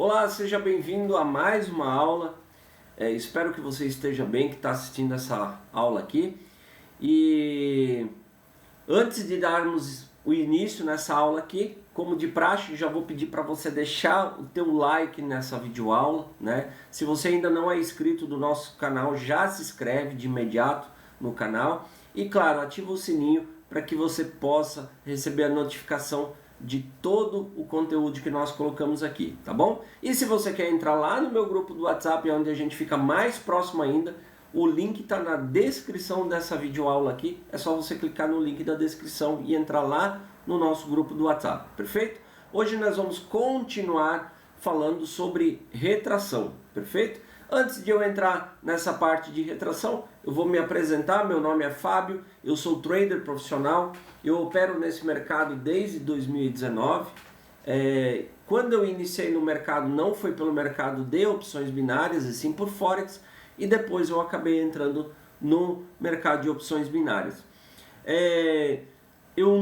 Olá, seja bem-vindo a mais uma aula. Espero que você esteja bem, que está assistindo essa aula aqui. E antes de darmos o início nessa aula aqui, como de praxe, já vou pedir para você deixar o teu like nessa videoaula, né? Se você ainda não é inscrito do nosso canal, já se inscreve de imediato no canal. E claro, ativa o sininho para que você possa receber a notificação de todo o conteúdo que nós colocamos aqui, tá bom? E se você quer entrar lá no meu grupo do WhatsApp, onde a gente fica mais próximo ainda, o link está na descrição dessa videoaula aqui. É só você clicar no link da descrição e entrar lá no nosso grupo do WhatsApp, perfeito? Hoje nós vamos continuar falando sobre retração, perfeito? Antes de eu entrar nessa parte de retração, eu vou me apresentar. Meu nome é Fábio, eu sou trader profissional, eu opero nesse mercado desde 2019. Quando eu iniciei no mercado, não foi pelo mercado de opções binárias, e sim por Forex, e depois eu acabei entrando no mercado de opções binárias. Eu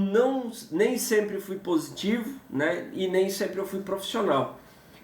nem sempre fui positivo, né, e nem sempre eu fui profissional.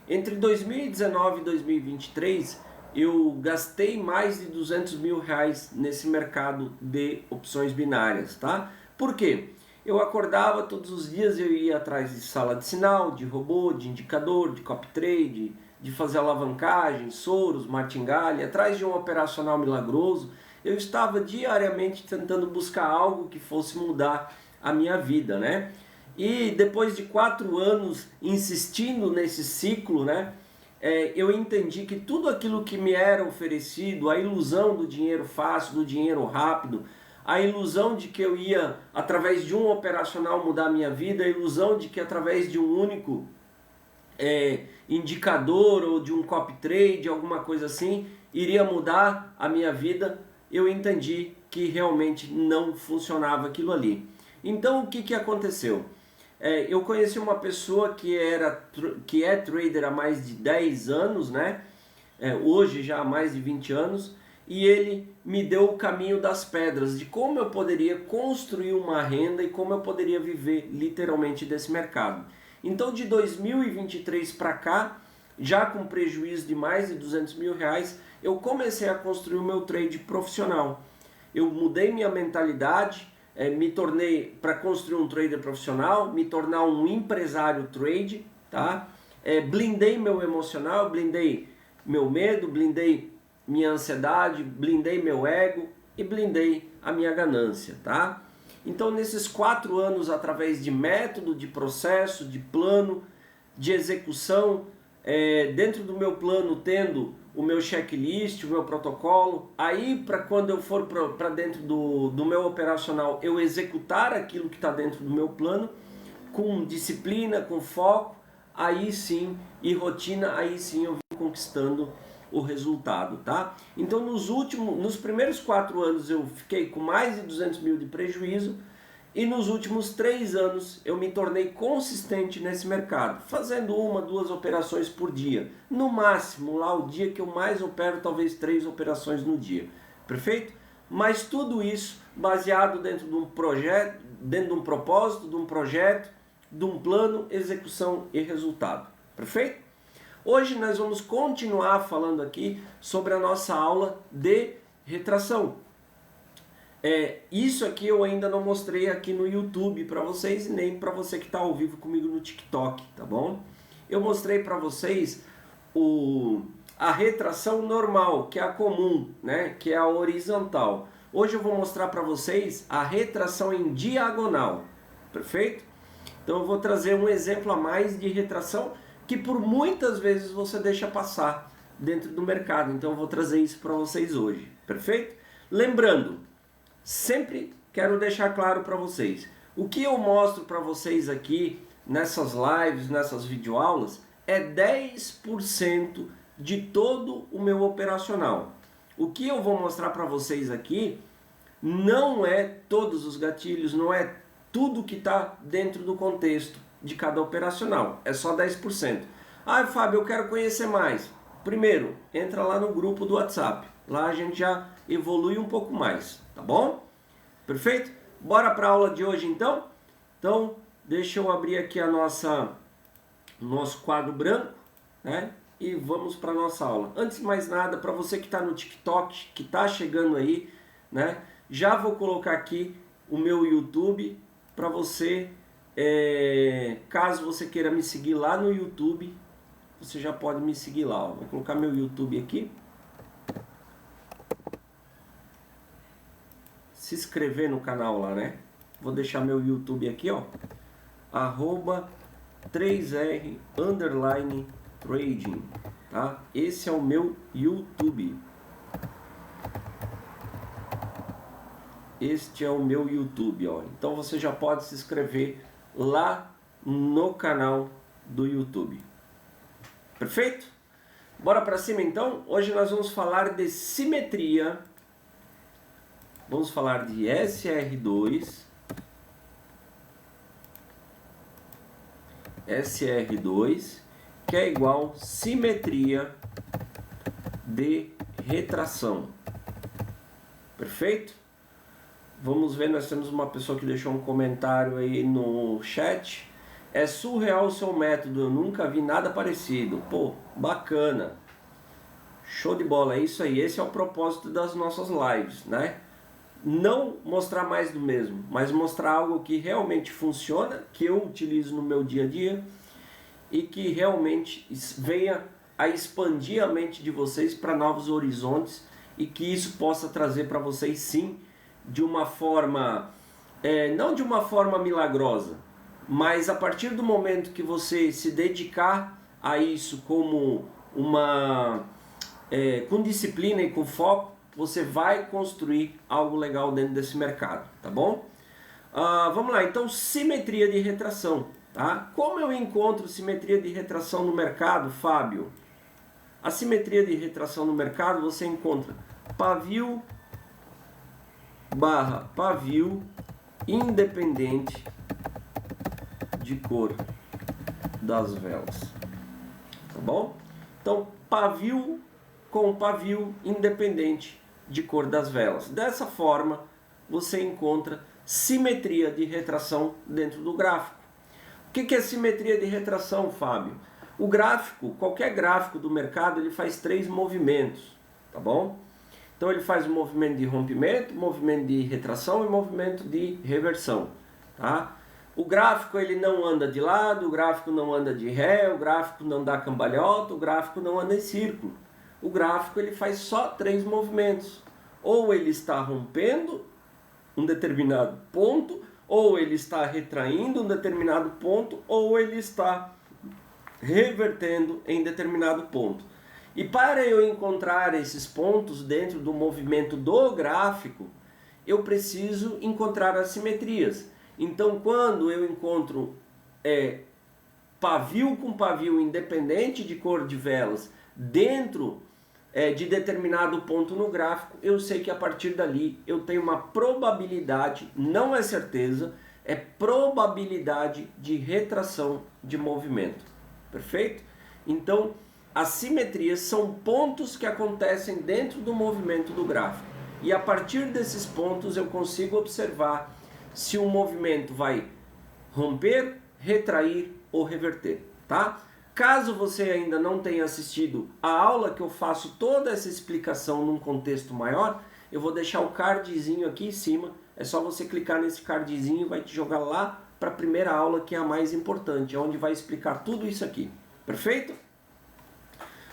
Entre 2019 e 2023, eu gastei mais de 200 mil reais nesse mercado de opções binárias, tá? Por quê? Eu acordava todos os dias, eu ia atrás de sala de sinal, de robô, de indicador, de copy trade, de fazer alavancagem, Soros, martingale, atrás de um operacional milagroso. Eu estava diariamente tentando buscar algo que fosse mudar a minha vida, né? E depois de 4 anos insistindo nesse ciclo, né? Eu entendi que tudo aquilo que me era oferecido, a ilusão do dinheiro fácil, do dinheiro rápido, a ilusão de que eu ia, através de um operacional, mudar a minha vida, a ilusão de que através de um único indicador ou de um copy trade, alguma coisa assim, iria mudar a minha vida, eu entendi que realmente não funcionava aquilo ali. Então o que aconteceu? Eu conheci uma pessoa que é trader há mais de 10 anos, né? Hoje já há mais de 20 anos, e ele me deu o caminho das pedras, de como eu poderia construir uma renda e como eu poderia viver literalmente desse mercado. Então de 2023 para cá, já com prejuízo de mais de 200 mil reais, eu comecei a construir o meu trade profissional. Eu mudei minha mentalidade, me tornei, para construir um trader profissional, me tornar um empresário trade, tá? Blindei meu emocional, blindei meu medo, blindei minha ansiedade, blindei meu ego e blindei a minha ganância, tá? Então nesses 4 anos, através de método, de processo, de plano, de execução, dentro do meu plano tendo o meu checklist, o meu protocolo, aí para quando eu for para dentro do meu operacional, eu executar aquilo que está dentro do meu plano, com disciplina, com foco, aí sim, e rotina, aí sim eu vim conquistando o resultado, tá? Então nos primeiros 4 anos eu fiquei com mais de 200 mil de prejuízo, e nos últimos 3 anos eu me tornei consistente nesse mercado, fazendo 1, 2 operações por dia. No máximo, lá o dia que eu mais opero, talvez 3 operações no dia. Perfeito? Mas tudo isso baseado dentro de um projeto, dentro de um propósito, de um projeto, de um plano, execução e resultado. Perfeito? Hoje nós vamos continuar falando aqui sobre a nossa aula de retração. Isso aqui eu ainda não mostrei aqui no YouTube para vocês e nem para você que está ao vivo comigo no TikTok, tá bom? Eu mostrei para vocês a retração normal, que é a comum, né? Que é a horizontal. Hoje eu vou mostrar para vocês a retração em diagonal, perfeito? Então eu vou trazer um exemplo a mais de retração que por muitas vezes você deixa passar dentro do mercado. Então eu vou trazer isso para vocês hoje, perfeito? Lembrando, sempre quero deixar claro para vocês, o que eu mostro para vocês aqui nessas lives, nessas videoaulas, é 10% de todo o meu operacional. O que eu vou mostrar para vocês aqui não é todos os gatilhos, não é tudo que está dentro do contexto de cada operacional, é só 10%. Ah, Fábio, eu quero conhecer mais. Primeiro, entra lá no grupo do WhatsApp, lá a gente já evolui um pouco mais, tá bom? Perfeito? Bora para a aula de hoje então? Então, deixa eu abrir aqui nosso quadro branco, né? E vamos para nossa aula. Antes de mais nada, para você que está no TikTok, que está chegando aí, né? Já vou colocar aqui o meu YouTube para você, caso você queira me seguir lá no YouTube, você já pode me seguir lá. Ó. Vou colocar meu YouTube aqui. Se inscrever no canal lá, né? Vou deixar meu YouTube aqui, ó. @3R_trading, tá? Esse é o meu YouTube. Este é o meu YouTube, ó. Então você já pode se inscrever lá no canal do YouTube. Perfeito? Bora para cima então? Hoje nós vamos falar de simetria. Vamos falar de SR2. SR2, que é igual simetria de retração. Perfeito? Vamos ver, nós temos uma pessoa que deixou um comentário aí no chat. É surreal o seu método, eu nunca vi nada parecido. Pô, bacana. Show de bola, é isso aí. Esse é o propósito das nossas lives, né? Não mostrar mais do mesmo, mas mostrar algo que realmente funciona, que eu utilizo no meu dia a dia e que realmente venha a expandir a mente de vocês para novos horizontes e que isso possa trazer para vocês sim de uma forma, não de uma forma milagrosa, mas a partir do momento que você se dedicar a isso como com disciplina e com foco, você vai construir algo legal dentro desse mercado, tá bom? Vamos lá, então simetria de retração, tá? Como eu encontro simetria de retração no mercado, Fábio? A simetria de retração no mercado você encontra pavio barra pavio independente de cor das velas, tá bom? Então pavio com pavio independente de cor das velas. Dessa forma você encontra simetria de retração dentro do gráfico. O que é simetria de retração, Fábio? O gráfico, qualquer gráfico do mercado, ele faz 3 movimentos, tá bom? Então ele faz o movimento de rompimento, movimento de retração e movimento de reversão, tá? O gráfico ele não anda de lado, o gráfico não anda de ré, o gráfico não dá cambalhota, o gráfico não anda em círculo. O gráfico ele faz só 3 movimentos. Ou ele está rompendo um determinado ponto, ou ele está retraindo um determinado ponto, ou ele está revertendo em determinado ponto. E para eu encontrar esses pontos dentro do movimento do gráfico, eu preciso encontrar as simetrias. Então, quando eu encontro pavio com pavio independente de cor de velas dentro de determinado ponto no gráfico, eu sei que a partir dali eu tenho uma probabilidade, não é certeza, é probabilidade de retração de movimento. Perfeito? Então, as simetrias são pontos que acontecem dentro do movimento do gráfico. E a partir desses pontos eu consigo observar se o movimento vai romper, retrair ou reverter, tá? Caso você ainda não tenha assistido a aula que eu faço toda essa explicação num contexto maior, eu vou deixar o cardzinho aqui em cima, é só você clicar nesse cardzinho e vai te jogar lá para a primeira aula, que é a mais importante, onde vai explicar tudo isso aqui, perfeito?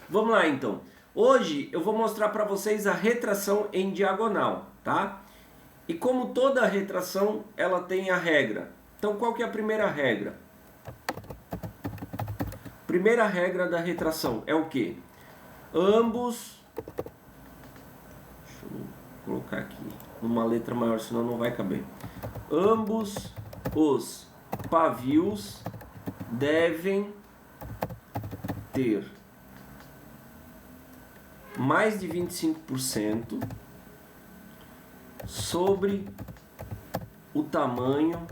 Vamos lá então, hoje eu vou mostrar para vocês a retração em diagonal, tá? E como toda retração, ela tem a regra. Então qual que é a primeira regra? Primeira regra da retração é o que? Ambos, deixa eu colocar aqui numa letra maior, senão não vai caber. Ambos os pavios devem ter mais de 25% sobre o tamanho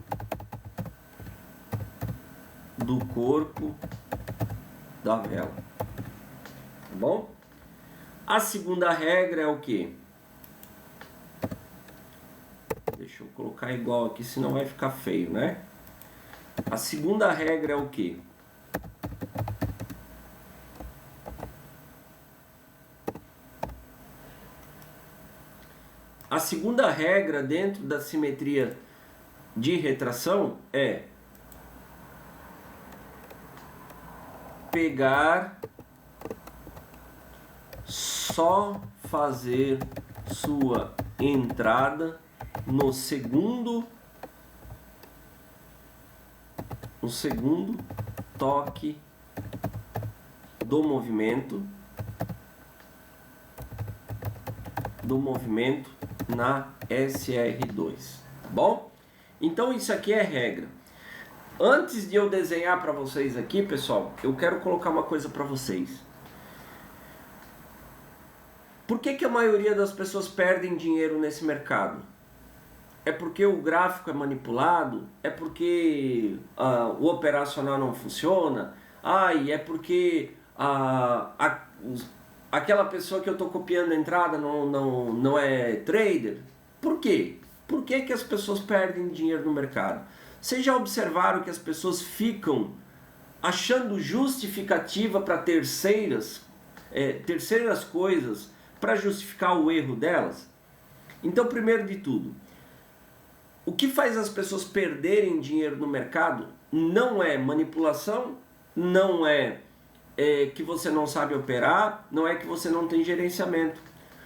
do corpo da vela, tá bom? A segunda regra é o que? Deixa eu colocar igual aqui, senão vai ficar feio, né? A segunda regra é o que? A segunda regra dentro da simetria de retração é pegar, só fazer sua entrada no segundo toque do movimento na SR2, tá bom? Então isso aqui é regra. Antes de eu desenhar para vocês aqui, pessoal, eu quero colocar uma coisa para vocês. Por que a maioria das pessoas perdem dinheiro nesse mercado? É porque o gráfico é manipulado? É porque o operacional não funciona? É porque aquela pessoa que eu estou copiando a entrada não é trader? Por quê? Por que as pessoas perdem dinheiro no mercado? Vocês já observaram que as pessoas ficam achando justificativa para terceiras coisas para justificar o erro delas? Então, primeiro de tudo, o que faz as pessoas perderem dinheiro no mercado não é manipulação, não é que você não sabe operar, não é que você não tem gerenciamento.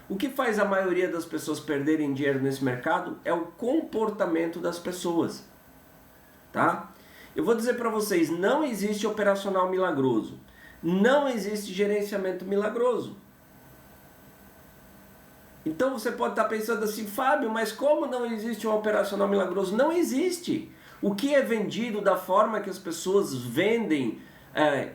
O que faz a maioria das pessoas perderem dinheiro nesse mercado é o comportamento das pessoas, tá? Eu vou dizer para vocês, não existe operacional milagroso, não existe gerenciamento milagroso. Então você pode estar pensando assim, Fábio, mas como não existe um operacional milagroso? Não existe. O que é vendido da forma que as pessoas vendem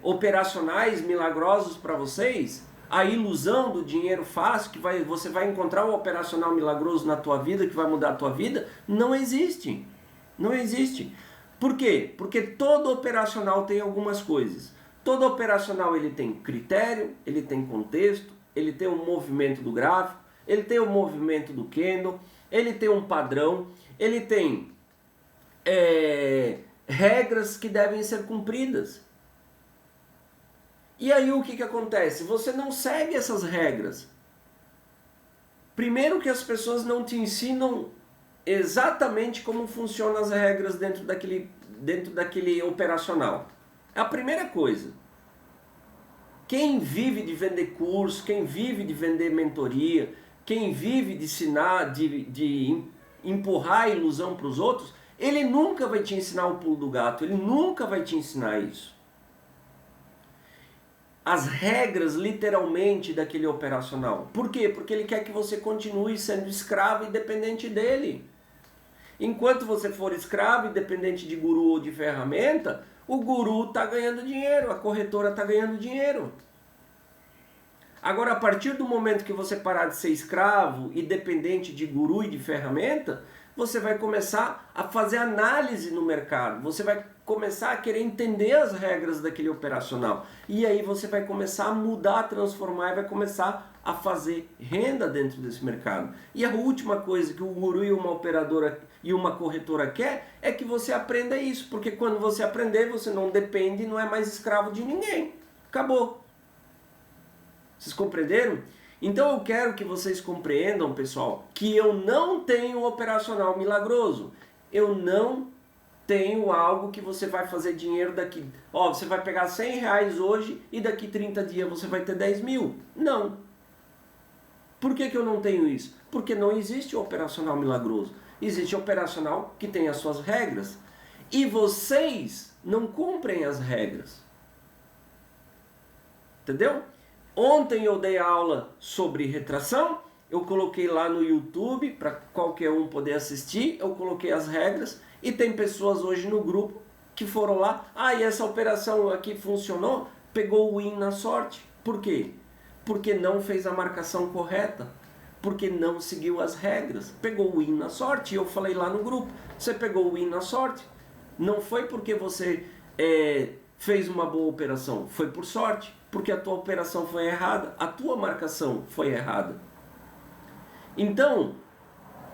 operacionais milagrosos para vocês, a ilusão do dinheiro fácil, que você vai encontrar um operacional milagroso na tua vida, que vai mudar a tua vida, não existe. Não existe. Por quê? Porque todo operacional tem algumas coisas. Todo operacional ele tem critério, ele tem contexto, ele tem um movimento do gráfico, ele tem o movimento do candle, ele tem um padrão, ele tem regras que devem ser cumpridas. E aí o que acontece? Você não segue essas regras. Primeiro que as pessoas não te ensinam exatamente como funcionam as regras dentro daquele operacional. É a primeira coisa. Quem vive de vender curso, quem vive de vender mentoria, quem vive de ensinar, de empurrar a ilusão para os outros, ele nunca vai te ensinar o pulo do gato, ele nunca vai te ensinar isso. As regras, literalmente, daquele operacional. Por quê? Porque ele quer que você continue sendo escravo e dependente dele. Enquanto você for escravo e dependente de guru ou de ferramenta, o guru está ganhando dinheiro, a corretora está ganhando dinheiro. Agora, a partir do momento que você parar de ser escravo e dependente de guru e de ferramenta, você vai começar a fazer análise no mercado, você vai começar a querer entender as regras daquele operacional. E aí você vai começar a mudar, a transformar e vai começar a fazer renda dentro desse mercado. E a última coisa que o guru e uma operadora e uma corretora quer é que você aprenda isso, porque quando você aprender, você não depende, não é mais escravo de ninguém. Acabou. Vocês compreenderam? Então eu quero que vocês compreendam, pessoal, que eu não tenho operacional milagroso. Eu não tenho algo que você vai fazer dinheiro daqui. Você vai pegar R$100 hoje e daqui 30 dias você vai ter 10 mil. Não. Por que eu não tenho isso? Porque não existe operacional milagroso. Existe operacional que tem as suas regras. E vocês não cumprem as regras. Entendeu? Ontem eu dei aula sobre retração, eu coloquei lá no YouTube para qualquer um poder assistir, eu coloquei as regras e tem pessoas hoje no grupo que foram lá, e essa operação aqui funcionou, pegou o win na sorte. Por quê? Porque não fez a marcação correta, porque não seguiu as regras, pegou o win na sorte. E eu falei lá no grupo, você pegou o win na sorte, não foi porque você fez uma boa operação, foi por sorte. Porque a tua operação foi errada, a tua marcação foi errada. Então,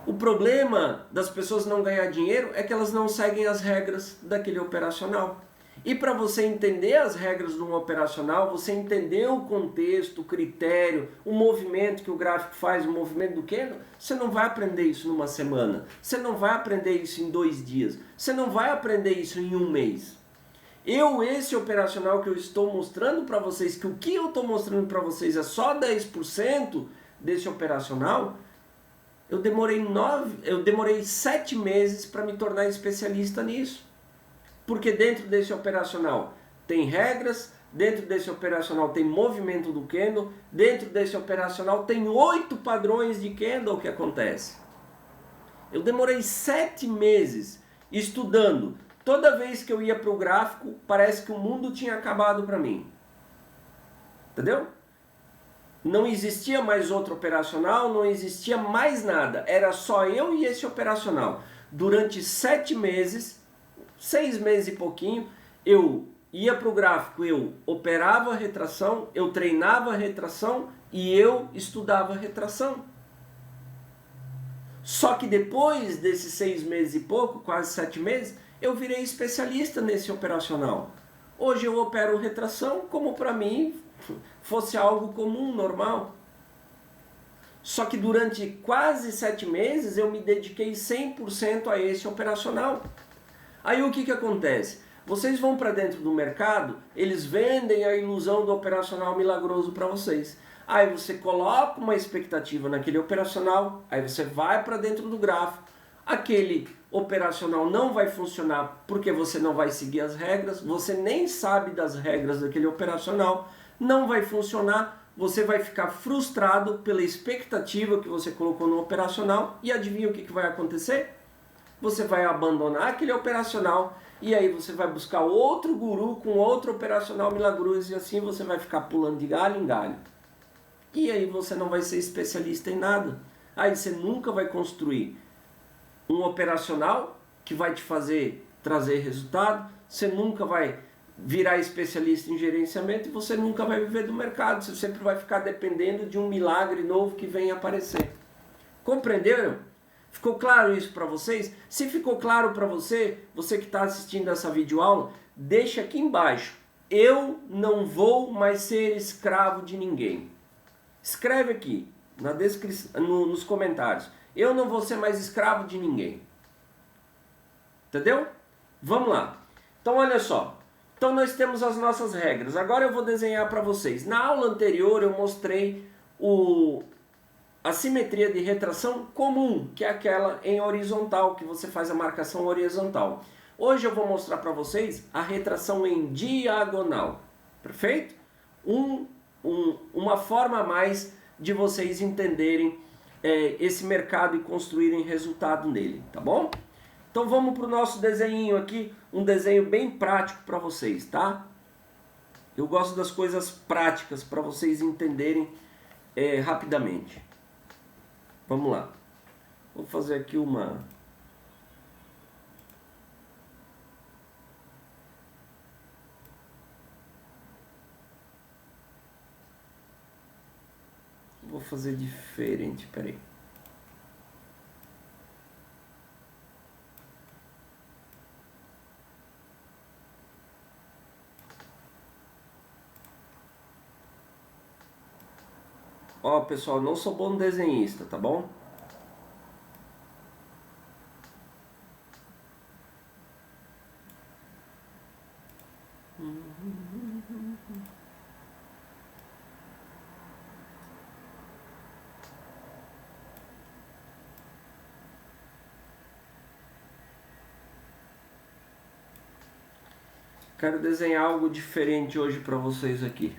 o problema das pessoas não ganhar dinheiro é que elas não seguem as regras daquele operacional. E para você entender as regras de um operacional, você entender o contexto, o critério, o movimento que o gráfico faz, o movimento do candle, você não vai aprender isso numa semana, você não vai aprender isso em 2 dias, você não vai aprender isso em 1 mês. Esse operacional que eu estou mostrando para vocês, que o que eu estou mostrando para vocês é só 10% desse operacional, eu demorei 7 meses para me tornar especialista nisso. Porque dentro desse operacional tem regras, dentro desse operacional tem movimento do candle, dentro desse operacional tem 8 padrões de candle que acontece. Eu demorei 7 meses estudando. Toda vez que eu ia para o gráfico, parece que o mundo tinha acabado para mim. Entendeu? Não existia mais outro operacional, não existia mais nada. Era só eu e esse operacional. Durante 7 meses... 6 meses e pouquinho, eu ia para o gráfico, eu operava a retração, eu treinava a retração e eu estudava a retração. Só que depois desses 6 meses e pouco, quase 7 meses, eu virei especialista nesse operacional. Hoje eu opero retração como para mim fosse algo comum, normal. Só que durante quase 7 meses eu me dediquei 100% a esse operacional. Aí o que acontece? Vocês vão para dentro do mercado, eles vendem a ilusão do operacional milagroso para vocês. Aí você coloca uma expectativa naquele operacional, aí você vai para dentro do gráfico. Aquele operacional não vai funcionar porque você não vai seguir as regras, você nem sabe das regras daquele operacional, não vai funcionar, você vai ficar frustrado pela expectativa que você colocou no operacional e adivinha o que vai acontecer? Você vai abandonar aquele operacional e aí você vai buscar outro guru com outro operacional milagroso e assim você vai ficar pulando de galho em galho. E aí você não vai ser especialista em nada. Aí você nunca vai construir um operacional que vai te fazer trazer resultado, você nunca vai virar especialista em gerenciamento e você nunca vai viver do mercado. Você sempre vai ficar dependendo de um milagre novo que venha aparecer. Compreenderam? Ficou claro isso para vocês? Se ficou claro para você, você que está assistindo essa videoaula, deixa aqui embaixo. Eu não vou mais ser escravo de ninguém. Escreve aqui na descrição, nos comentários. Eu não vou ser mais escravo de ninguém. Entendeu? Vamos lá. Então olha só. Então nós temos as nossas regras. Agora eu vou desenhar para vocês. Na aula anterior eu mostrei a simetria de retração comum, que é aquela em horizontal, que você faz a marcação horizontal. Hoje eu vou mostrar para vocês a retração em diagonal, perfeito? Uma forma a mais de vocês entenderem esse mercado e construírem resultado nele, tá bom? Então vamos para o nosso desenho aqui, um desenho bem prático para vocês, tá? Eu gosto das coisas práticas para vocês entenderem rapidamente. Vamos lá. Vou fazer aqui uma... Vou fazer diferente, peraí. Ó, pessoal, não sou bom desenhista, tá bom? Quero desenhar algo diferente hoje para vocês aqui.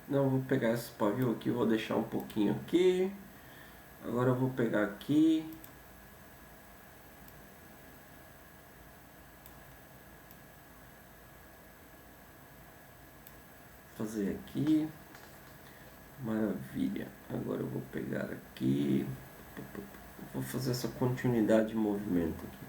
Não, vou pegar esse pavio aqui, vou deixar um pouquinho aqui. Agora eu vou pegar aqui. Fazer aqui. Maravilha. Agora eu vou pegar aqui. Vou fazer essa continuidade de movimento aqui.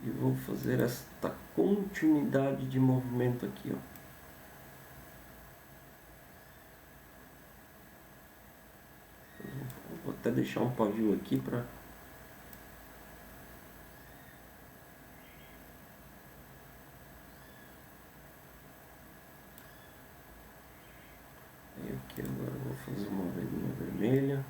E vou fazer esta continuidade de movimento aqui, ó. Vou até deixar um pavio aqui para... Aqui agora eu vou fazer uma velinha vermelha.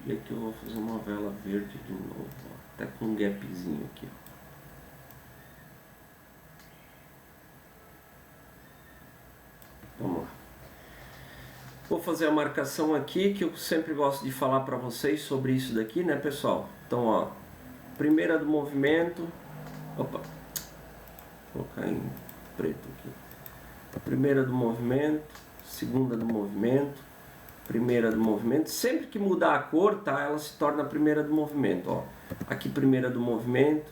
E aqui eu vou fazer uma vela verde de novo, ó, até com um gapzinho aqui, ó. Vamos lá. Vou fazer a marcação aqui, que eu sempre gosto de falar para vocês sobre isso daqui, né, pessoal? Então, ó, primeira do movimento. Opa, vou colocar em preto aqui. Primeira do movimento, segunda do movimento, primeira do movimento. Sempre que mudar a cor, tá, ela se torna a primeira do movimento, ó. Aqui primeira do movimento,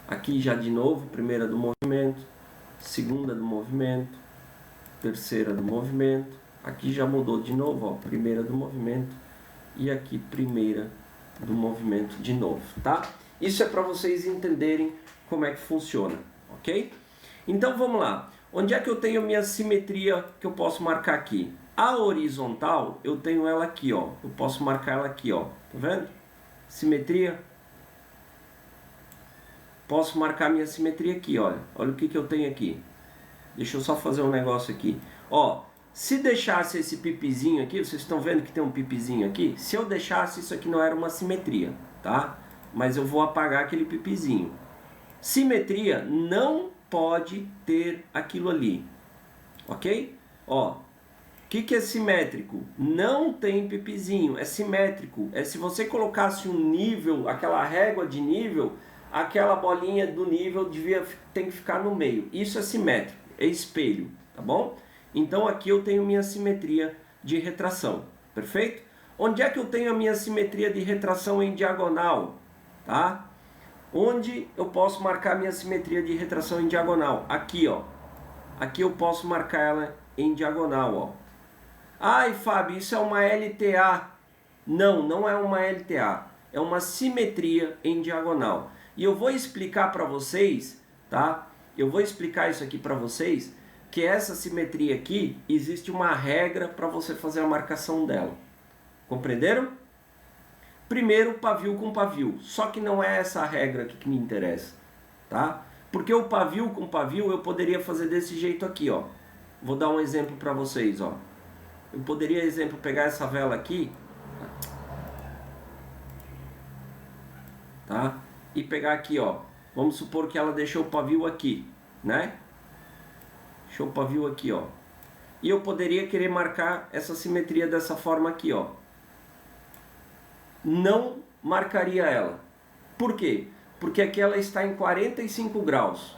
aqui já de novo primeira do movimento, segunda do movimento, terceira do movimento. Aqui já mudou de novo, ó, primeira do movimento e aqui primeira do movimento de novo, tá? Isso é para vocês entenderem como é que funciona, ok? Então vamos lá. Onde é que eu tenho minha simetria que eu posso marcar aqui? A horizontal, eu tenho ela aqui, ó. Eu posso marcar ela aqui, ó. Tá vendo? Simetria. Posso marcar minha simetria aqui, olha. Olha o que eu tenho aqui. Deixa eu só fazer um negócio aqui. Ó, se deixasse esse pipizinho aqui, vocês estão vendo que tem um pipizinho aqui? Se eu deixasse, isso aqui não era uma simetria, tá? Mas eu vou apagar aquele pipizinho. Simetria não pode ter aquilo ali, ok? Ó, o que é simétrico? Não tem pipizinho, é simétrico. É se você colocasse um nível, aquela régua de nível, aquela bolinha do nível tem que ficar no meio. Isso é simétrico, é espelho, tá bom? Então aqui eu tenho minha simetria de retração, perfeito? Onde é que eu tenho a minha simetria de retração em diagonal, tá? Onde eu posso marcar minha simetria de retração em diagonal? Aqui, ó. Aqui eu posso marcar ela em diagonal, ó. Ai, Fábio, isso é uma LTA. Não, não é uma LTA. É uma simetria em diagonal. E eu vou explicar para vocês, tá? Eu vou explicar isso aqui para vocês, que essa simetria aqui, existe uma regra para você fazer a marcação dela. Compreenderam? Primeiro, pavio com pavio. Só que não é essa a regra aqui que me interessa, tá? Porque o pavio com pavio eu poderia fazer desse jeito aqui, ó. Vou dar um exemplo para vocês, ó. Eu poderia, exemplo, pegar essa vela aqui, tá? E pegar aqui, ó. Vamos supor que ela deixou o pavio aqui, né? Deixou o pavio aqui, ó. E eu poderia querer marcar essa simetria dessa forma aqui, ó. Não marcaria ela. Por quê? Porque aqui ela está em 45 graus,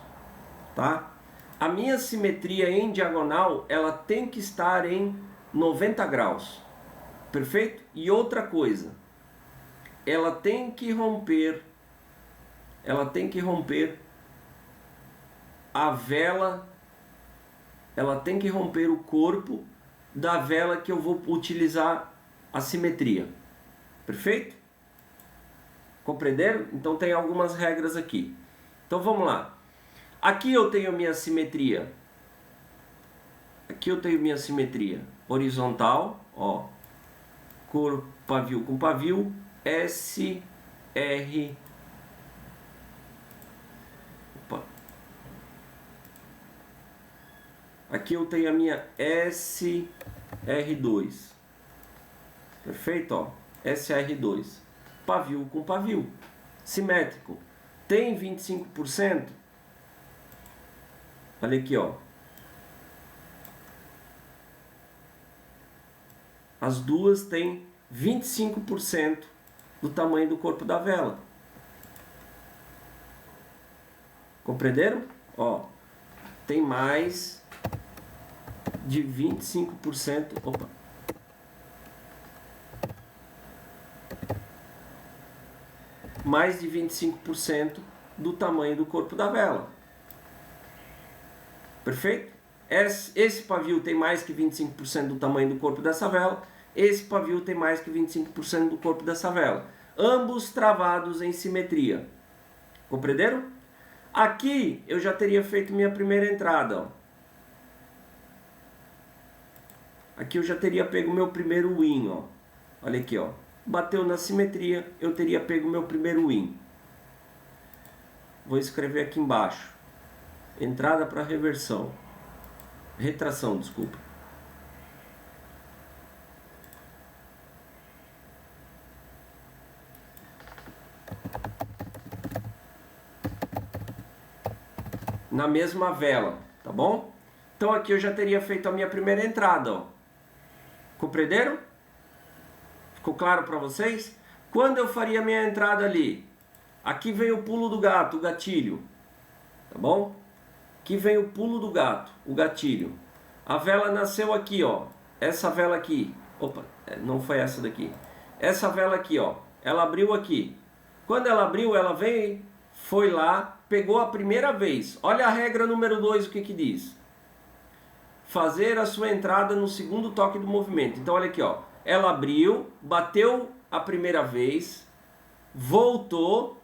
tá? A minha simetria em diagonal, ela tem que estar em 90 graus, perfeito? E outra coisa, ela tem que romper a vela, ela tem que romper o corpo da vela que eu vou utilizar a simetria. Perfeito? Compreenderam? Então tem algumas regras aqui. Então vamos lá. Aqui eu tenho minha simetria. Aqui eu tenho minha simetria horizontal, ó. Cor pavio com pavio, S, R. Opa. Aqui eu tenho a minha SR2. Perfeito, ó. SR2, pavio com pavio, simétrico, tem 25%, olha aqui, ó, as duas têm 25% do tamanho do corpo da vela, compreenderam? Ó, tem mais de 25%, opa, mais de 25% do tamanho do corpo da vela. Perfeito? Esse pavio tem mais que 25% do tamanho do corpo dessa vela. esse pavio tem mais que 25% do corpo dessa vela. Ambos travados em simetria. Compreenderam? Aqui eu já teria feito minha primeira entrada, ó. Aqui eu já teria pego meu primeiro win, ó. Olha aqui, ó. Bateu na simetria, eu teria pego meu primeiro win. Vou escrever aqui embaixo. Entrada para reversão. Retração, desculpa. Na mesma vela, tá bom? Então aqui eu já teria feito a minha primeira entrada, ó. Compreenderam? Ficou claro para vocês? Quando eu faria a minha entrada ali? Aqui vem o pulo do gato, o gatilho. Tá bom? Aqui vem o pulo do gato, o gatilho. A vela nasceu aqui, ó. Essa vela aqui. Opa, não foi essa daqui. Essa vela aqui, ó. Ela abriu aqui. Quando ela abriu, ela veio, foi lá, pegou a primeira vez. Olha a regra número 2, o que que diz? Fazer a sua entrada no segundo toque do movimento. Então olha aqui, ó. Ela abriu, bateu a primeira vez, voltou.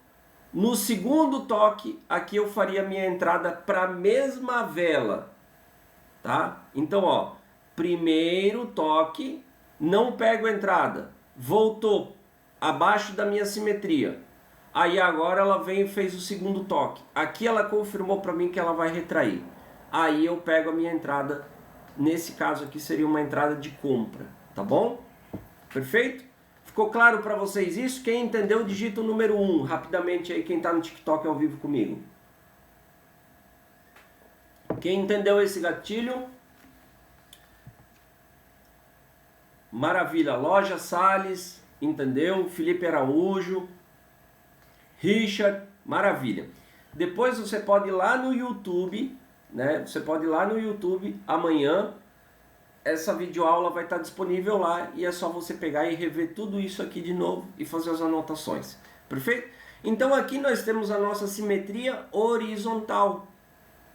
No segundo toque, aqui eu faria a minha entrada para a mesma vela, tá? Então, ó, primeiro toque, não pego a entrada, voltou abaixo da minha simetria. Aí agora ela vem e fez o segundo toque. Aqui ela confirmou para mim que ela vai retrair. Aí eu pego a minha entrada, nesse caso aqui seria uma entrada de compra, tá bom? Perfeito? Ficou claro para vocês isso? Quem entendeu, digita o número 1 rapidamente aí, quem está no TikTok ao vivo comigo. Quem entendeu esse gatilho? Maravilha. Loja Salles, entendeu? Felipe Araújo, Richard, maravilha. Depois você pode ir lá no YouTube, né? Você pode ir lá no YouTube amanhã. Essa videoaula vai estar disponível lá e é só você pegar e rever tudo isso aqui de novo e fazer as anotações. Perfeito? Então aqui nós temos a nossa simetria horizontal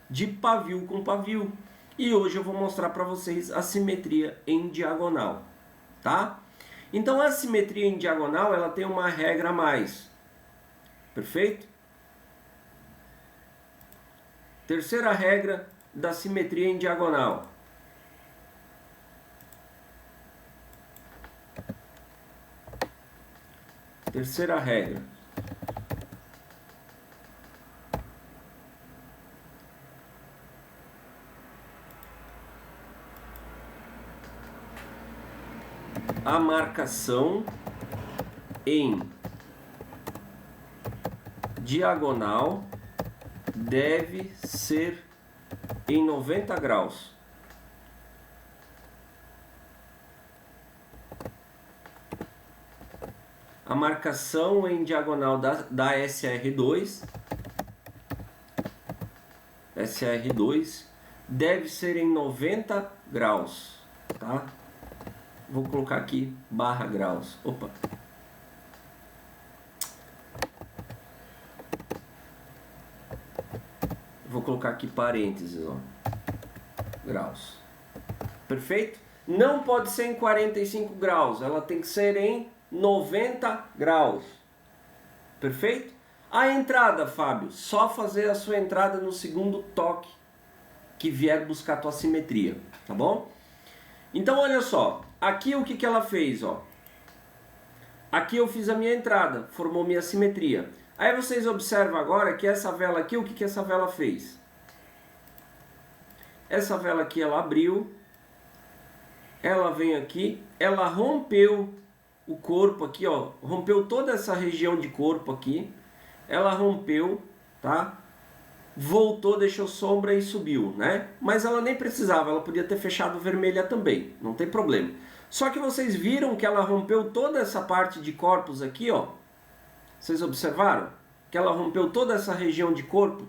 de pavio com pavio. E hoje eu vou mostrar para vocês a simetria em diagonal, tá? Então a simetria em diagonal, ela tem uma regra a mais. Perfeito? Terceira regra da simetria em diagonal. Terceira regra. A marcação em diagonal deve ser em 90 graus. A marcação em diagonal da SR2 deve ser em 90 graus, tá? Vou colocar aqui barra graus. Opa. Vou colocar aqui parênteses, ó. Graus. Perfeito? Não pode ser em 45 graus, ela tem que ser em 90 graus. Perfeito? A entrada, Fábio, só fazer a sua entrada no segundo toque que vier buscar a tua simetria, tá bom? Então olha só, aqui o que ela fez, ó. Aqui eu fiz a minha entrada, formou minha simetria. Aí vocês observam agora que essa vela aqui, o que essa vela fez? Essa vela aqui, ela abriu, ela vem aqui, ela rompeu o corpo aqui, ó, rompeu toda essa região de corpo aqui, ela rompeu, tá? Voltou, deixou sombra e subiu, né? Mas ela nem precisava, ela podia ter fechado vermelha também, não tem problema. Só que vocês viram que ela rompeu toda essa parte de corpos aqui, ó. Vocês observaram? Que ela rompeu toda essa região de corpo,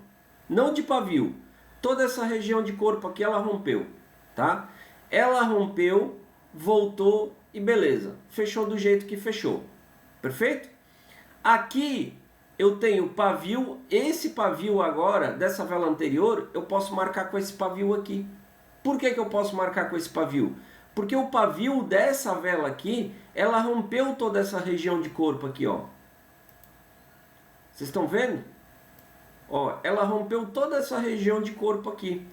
não de pavio, toda essa região de corpo aqui ela rompeu, tá? Ela rompeu, voltou e beleza, fechou do jeito que fechou, perfeito? Aqui eu tenho pavio, esse pavio agora, dessa vela anterior, eu posso marcar com esse pavio aqui. Por que eu posso marcar com esse pavio? Porque o pavio dessa vela aqui, ela rompeu toda essa região de corpo aqui, ó. Vocês estão vendo? Ó, ela rompeu toda essa região de corpo aqui.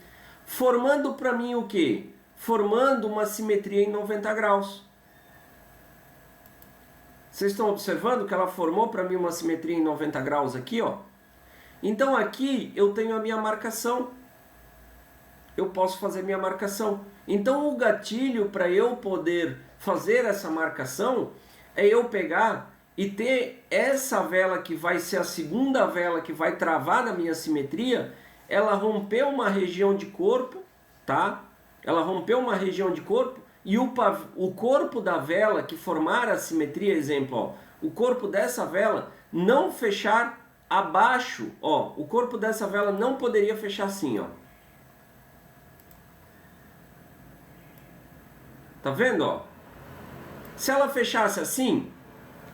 Formando para mim o quê? Formando uma simetria em 90 graus. Vocês estão observando que ela formou para mim uma simetria em 90 graus aqui, ó? Então aqui eu tenho a minha marcação. Eu posso fazer minha marcação. Então o gatilho para eu poder fazer essa marcação é eu pegar e ter essa vela que vai ser a segunda vela que vai travar na minha simetria. Ela rompeu uma região de corpo, tá? Ela rompeu uma região de corpo e o corpo da vela que formar a simetria, exemplo, ó, o corpo dessa vela não fechar abaixo, ó, o corpo dessa vela não poderia fechar assim, ó. Tá vendo, ó? Se ela fechasse assim,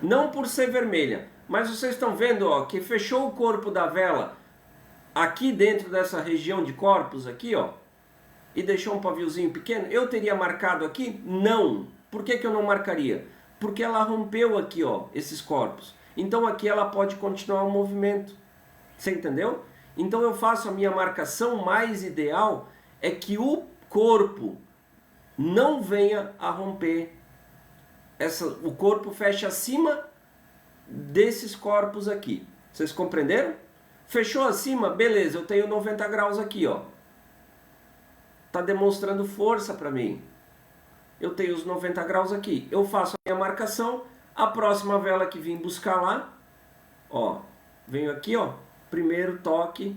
não por ser vermelha, mas vocês estão vendo, ó, que fechou o corpo da vela aqui dentro dessa região de corpos aqui, ó, e deixou um paviozinho pequeno, eu teria marcado aqui? Não. Por que que eu não marcaria? Porque ela rompeu aqui, ó, esses corpos. Então aqui ela pode continuar o movimento. Você entendeu? Então eu faço a minha marcação mais ideal é que o corpo não venha a romper. O corpo fecha acima desses corpos aqui. Vocês compreenderam? Fechou acima, beleza, eu tenho 90 graus aqui, ó. Tá demonstrando força para mim. Eu tenho os 90 graus aqui. Eu faço a minha marcação. A próxima vela que vim buscar lá, ó, venho aqui, ó, primeiro toque,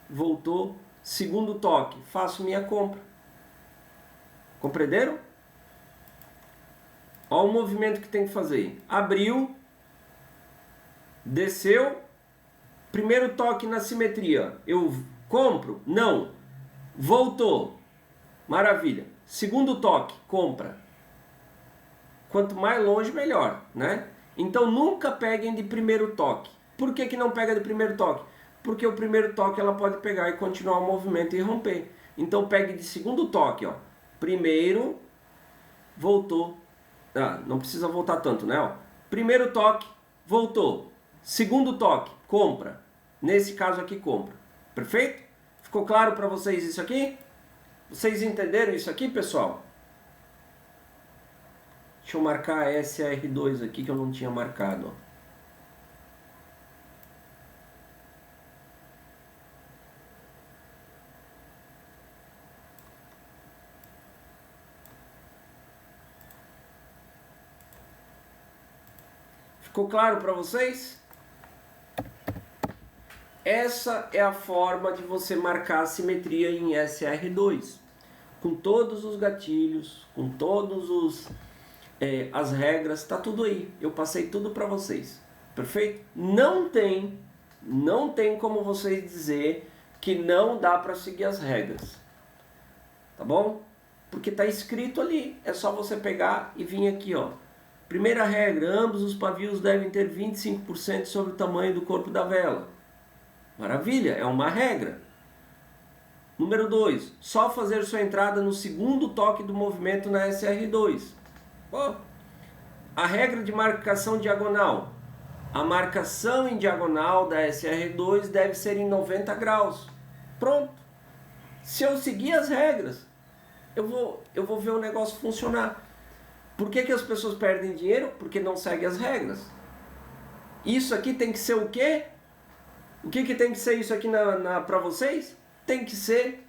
voltou, segundo toque, faço minha compra. Compreenderam? Ó o movimento que tem que fazer. Abriu, desceu, primeiro toque na simetria. Eu compro? Não. Voltou. Maravilha. Segundo toque, compra. Quanto mais longe, melhor, né? Então nunca peguem de primeiro toque. Por que que não pega de primeiro toque? Porque o primeiro toque ela pode pegar e continuar o movimento e romper. Então pegue de segundo toque, ó. Primeiro, voltou. Ah, não precisa voltar tanto, né? Ó. Primeiro toque, voltou. Segundo toque, compra. Nesse caso aqui, compra. Perfeito? Ficou claro para vocês isso aqui? Vocês entenderam isso aqui, pessoal? Deixa eu marcar a SR2 aqui que eu não tinha marcado, ó. Ficou claro para vocês? Essa é a forma de você marcar a simetria em SR2. Com todos os gatilhos, com todos as regras, tá tudo aí. Eu passei tudo para vocês. Perfeito? Não tem como vocês dizer que não dá para seguir as regras. Tá bom? Porque tá escrito ali. É só você pegar e vir aqui, ó. Primeira regra, ambos os pavios devem ter 25% sobre o tamanho do corpo da vela. Maravilha, é uma regra. Número 2, só fazer sua entrada no segundo toque do movimento na SR2. Oh. A regra de marcação diagonal. A marcação em diagonal da SR2 deve ser em 90 graus. Pronto. Se eu seguir as regras, eu vou ver o negócio funcionar. Por que que as pessoas perdem dinheiro? Porque não seguem as regras. Isso aqui tem que ser o quê? O que que tem que ser isso aqui para vocês? Tem que ser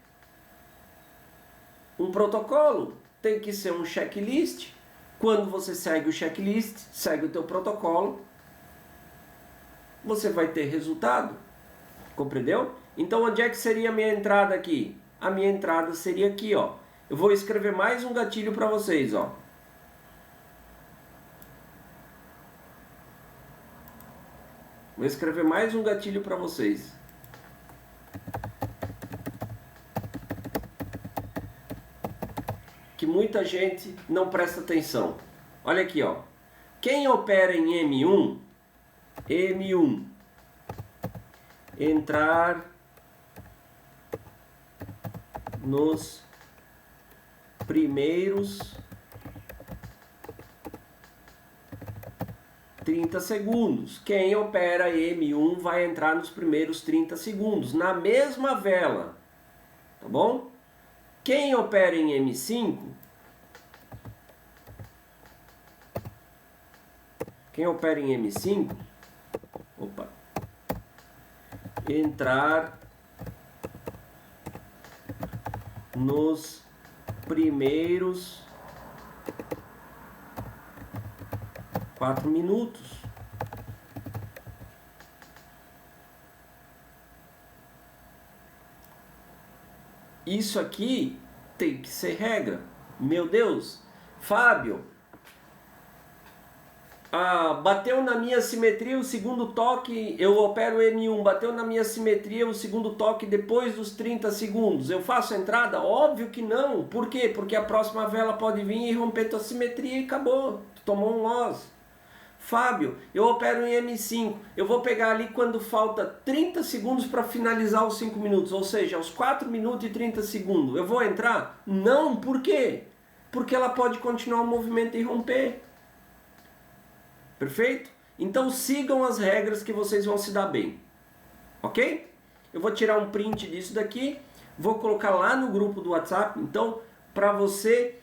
um protocolo, tem que ser um checklist. Quando você segue o checklist, segue o teu protocolo, você vai ter resultado. Compreendeu? Então onde é que seria a minha entrada aqui? A minha entrada seria aqui, ó. Eu vou escrever mais um gatilho para vocês, ó. Vou escrever mais um gatilho para vocês. Que muita gente não presta atenção. Olha aqui, ó. Quem opera em M1, entrar nos primeiros 30 segundos. Quem opera M1 vai entrar nos primeiros 30 segundos, na mesma vela, tá bom? Quem opera em M5, entrar nos primeiros 4 minutos. Isso aqui tem que ser regra. Meu Deus, Fábio, bateu na minha simetria o segundo toque, eu opero M1, bateu na minha simetria o segundo toque depois dos 30 segundos, eu faço a entrada? Óbvio que não. Por quê? Porque a próxima vela pode vir e romper tua simetria e acabou, tu tomou um loss. Fábio, eu opero em M5, eu vou pegar ali quando falta 30 segundos para finalizar os 5 minutos, ou seja, aos 4 minutos e 30 segundos, eu vou entrar? Não, por quê? Porque ela pode continuar o movimento e romper. Perfeito? Então sigam as regras que vocês vão se dar bem. Ok? Eu vou tirar um print disso daqui, vou colocar lá no grupo do WhatsApp. Então, para você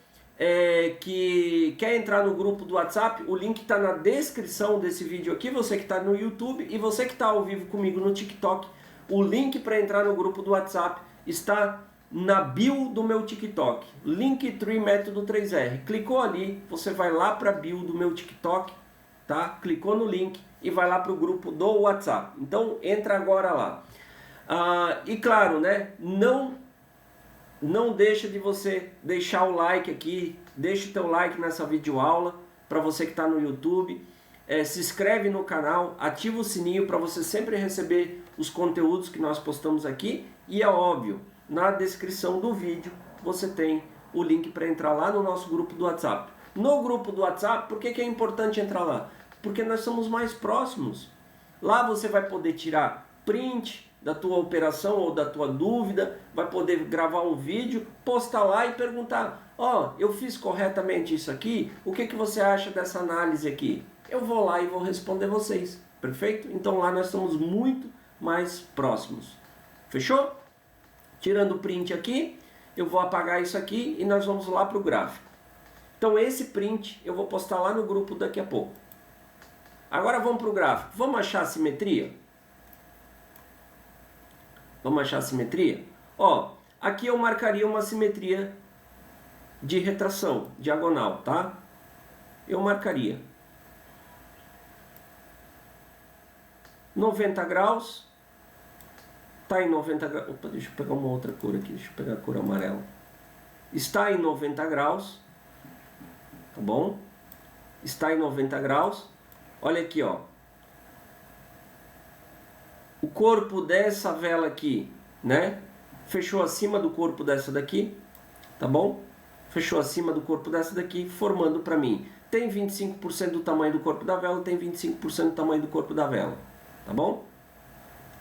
que quer entrar no grupo do WhatsApp, o link está na descrição desse vídeo aqui, você que está no YouTube e você que está ao vivo comigo no TikTok, o link para entrar no grupo do WhatsApp está na bio do meu TikTok, Linktree Método 3R. Clicou ali, você vai lá para a bio do meu TikTok, tá? Clicou no link e vai lá para o grupo do WhatsApp. Então entra agora lá. E claro, né? Não deixa de você deixar o like aqui, deixa o teu like nessa videoaula para você que está no YouTube. Se inscreve no canal, ativa o sininho para você sempre receber os conteúdos que nós postamos aqui. E é óbvio, na descrição do vídeo você tem o link para entrar lá no nosso grupo do WhatsApp. No grupo do WhatsApp, por que é importante entrar lá? Porque nós somos mais próximos. Lá você vai poder tirar print da tua operação ou da tua dúvida, vai poder gravar um vídeo, postar lá e perguntar: eu fiz corretamente isso aqui, o que você acha dessa análise aqui? Eu vou lá e vou responder vocês, perfeito? Então lá nós estamos muito mais próximos. Fechou? Tirando o print aqui, eu vou apagar isso aqui e nós vamos lá para o gráfico. Então esse print eu vou postar lá no grupo daqui a pouco. Agora vamos para o gráfico. Vamos achar a simetria? Vamos achar a simetria? Aqui eu marcaria uma simetria de retração, diagonal, tá? Eu marcaria 90 graus. Está em 90 graus. Opa, deixa eu pegar uma outra cor aqui. Deixa eu pegar a cor amarela. Está em 90 graus. Tá bom? Está em 90 graus. Olha aqui, ó. O corpo dessa vela aqui, né? Fechou acima do corpo dessa daqui, tá bom? Fechou acima do corpo dessa daqui, formando para mim. Tem 25% do tamanho do corpo da vela, tem 25% do tamanho do corpo da vela, tá bom?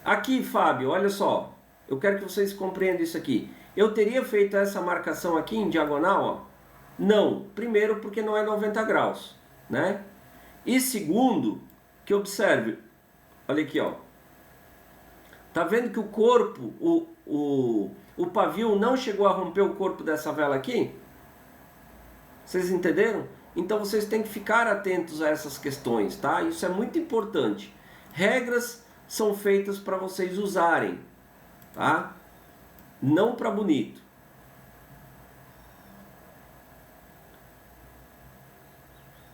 Aqui, Fábio, olha só. Eu quero que vocês compreendam isso aqui. Eu teria feito essa marcação aqui em diagonal, ó? Não. Primeiro, porque não é 90 graus, né? E segundo, que observe, olha aqui, ó. Tá vendo que o corpo, o pavio não chegou a romper o corpo dessa vela aqui? Vocês entenderam? Então vocês têm que ficar atentos a essas questões, tá? Isso é muito importante. Regras são feitas para vocês usarem, tá? Não para bonito.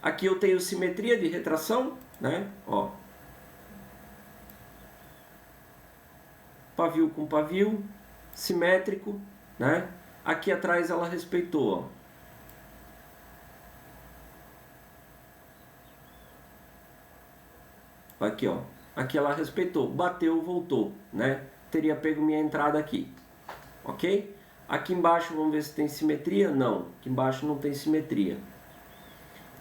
Aqui eu tenho simetria de retração, né? Ó. Pavio com pavio, simétrico, né? Aqui atrás ela respeitou, ó. Aqui, ó. Aqui ela respeitou, bateu, voltou, né? Teria pego minha entrada aqui, ok? Aqui embaixo, vamos ver se tem simetria. Não, aqui embaixo não tem simetria.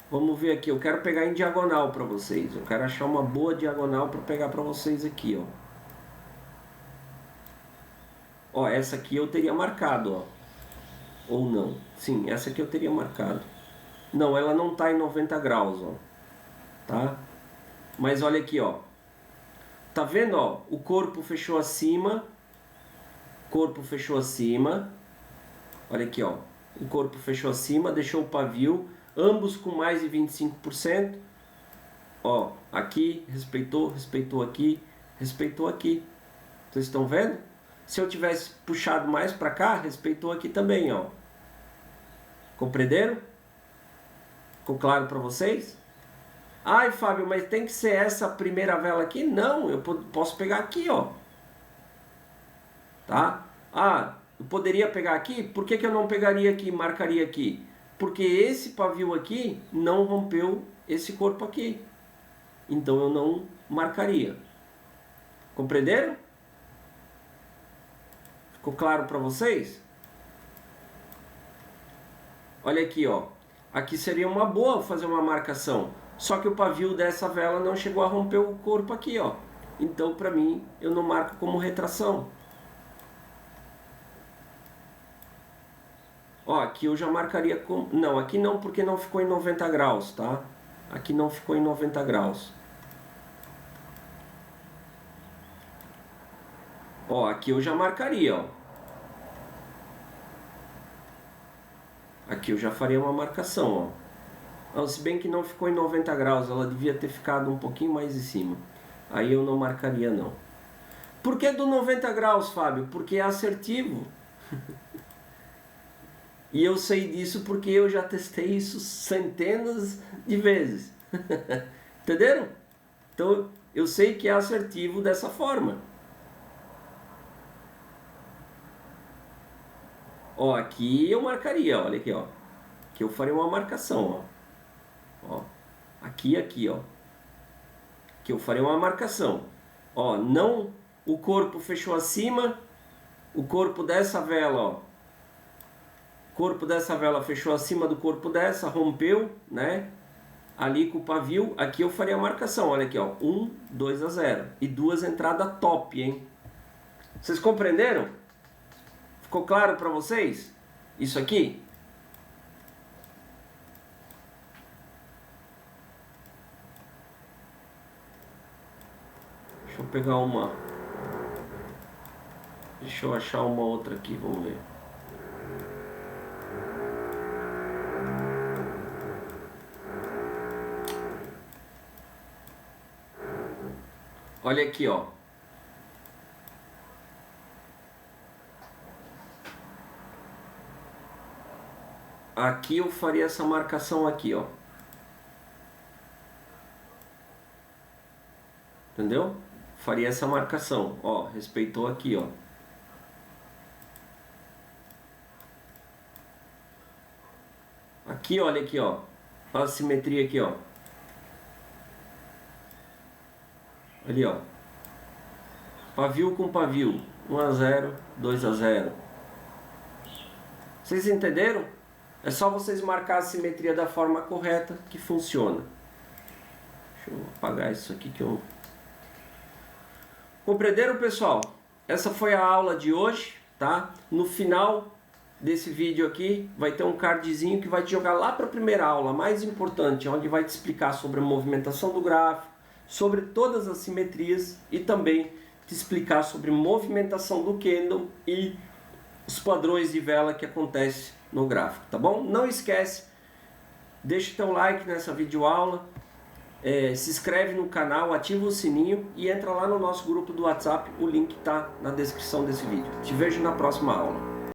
Vamos ver aqui, eu quero pegar em diagonal para vocês. Eu quero achar uma boa diagonal para pegar para vocês aqui, ó. Ó, essa aqui eu teria marcado, ó. Ou não. Sim, essa aqui eu teria marcado. Não, ela não está em 90 graus, ó. Tá? Mas olha aqui, ó. Tá vendo, ó? O corpo fechou acima. Corpo fechou acima. Olha aqui, ó. O corpo fechou acima, deixou o pavio. Ambos com mais de 25%. Ó, aqui, respeitou aqui, respeitou aqui. Vocês estão vendo? Se eu tivesse puxado mais para cá, respeitou aqui também, ó. Compreenderam? Ficou claro para vocês? Ai, Fábio, mas tem que ser essa primeira vela aqui? Não, eu posso pegar aqui, ó. Tá? Ah, eu poderia pegar aqui? Por que eu não pegaria aqui e marcaria aqui? Porque esse pavio aqui não rompeu esse corpo aqui. Então eu não marcaria. Compreenderam? Ficou claro para vocês? Olha aqui, ó. Aqui seria uma boa fazer uma marcação. Só que o pavio dessa vela não chegou a romper o corpo aqui, ó. Então, para mim, eu não marco como retração. Ó, aqui eu já marcaria com... Não, aqui não, porque não ficou em 90 graus, tá? Aqui não ficou em 90 graus. Ó, aqui eu já marcaria, ó. Aqui eu já faria uma marcação, ó. Se bem que não ficou em 90 graus, ela devia ter ficado um pouquinho mais em cima. Aí eu não marcaria, não. Por que do 90 graus, Fábio? Porque é assertivo. E eu sei disso porque eu já testei isso centenas de vezes. Entenderam? Então eu sei que é assertivo dessa forma. Ó, aqui eu marcaria, olha aqui, ó. Aqui eu faria uma marcação, ó. Ó, aqui, ó. Aqui eu faria uma marcação. Ó, não, o corpo fechou acima, o corpo dessa vela, ó. O corpo dessa vela fechou acima do corpo dessa, rompeu, né? Ali com o pavio, aqui eu faria a marcação, olha aqui, ó. 1, 2 a 0. E duas entradas top, hein? Vocês compreenderam? Ficou claro para vocês? Isso aqui? Deixa eu pegar uma... Deixa eu achar uma outra aqui, vamos ver. Olha aqui, ó. Aqui eu faria essa marcação aqui, ó. Entendeu? Faria essa marcação, ó. Respeitou aqui, ó. Aqui, olha aqui, ó. A simetria aqui, ó. Ali, ó. Pavio com pavio. 1 a 0, 2 a 0. Vocês entenderam? É só vocês marcar a simetria da forma correta que funciona. Deixa eu apagar isso aqui que eu... Compreenderam, pessoal? Essa foi a aula de hoje, tá? No final desse vídeo aqui vai ter um cardzinho que vai te jogar lá para a primeira aula, mais importante, onde vai te explicar sobre a movimentação do gráfico, sobre todas as simetrias e também te explicar sobre movimentação do candle e os padrões de vela que acontece no gráfico, tá bom? Não esquece, deixa teu like nessa videoaula, se inscreve no canal, ativa o sininho e entra lá no nosso grupo do WhatsApp, o link está na descrição desse vídeo. Te vejo na próxima aula.